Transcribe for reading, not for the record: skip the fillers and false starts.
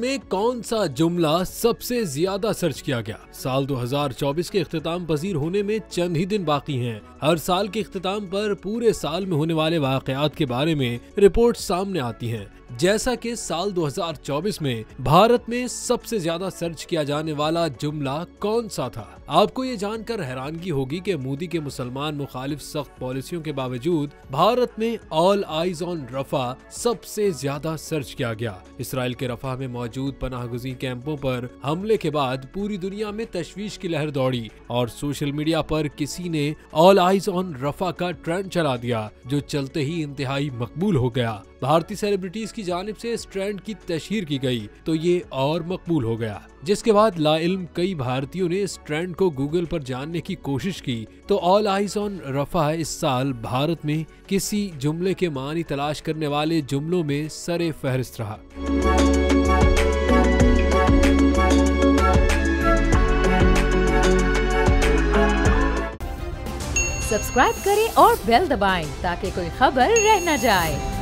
में कौन सा जुमला सबसे ज्यादा सर्च किया गया? साल 2024 के इख्तिताम पजीर होने में चंद ही दिन बाकी हैं। हर साल के इख्तिताम पर पूरे साल में होने वाले वाकयात के बारे में रिपोर्ट सामने आती हैं। जैसा कि साल 2024 में भारत में सबसे ज्यादा सर्च किया जाने वाला जुमला कौन सा था? आपको ये जानकर हैरानगी होगी कि मोदी के मुसलमान मुखालिफ सख्त पॉलिसियों के बावजूद भारत में ऑल आइज ऑन रफा सबसे ज्यादा सर्च किया गया। इसराइल के रफा में मौजूद पनाहगुज़ी कैंपों पर हमले के बाद पूरी दुनिया में तशवीश की लहर दौड़ी और सोशल मीडिया पर किसी ने ऑल आइज ऑन रफा का ट्रेंड चला दिया, जो चलते ही इंतहाई मकबूल हो गया। भारतीय सेलिब्रिटीज की जानिब से इस ट्रेंड की तशहीर की गई तो ये और मकबूल हो गया, जिसके बाद लाइल्म कई भारतीयों ने इस ट्रेंड को गूगल पर जानने की कोशिश की तो ऑल आइज ऑन रफा इस साल भारत में किसी जुमले के मानी तलाश करने वाले जुमलों में सरे फहरिस्त रहा। सब्सक्राइब करें और बेल दबाएं ताकि कोई खबर रह न जाए।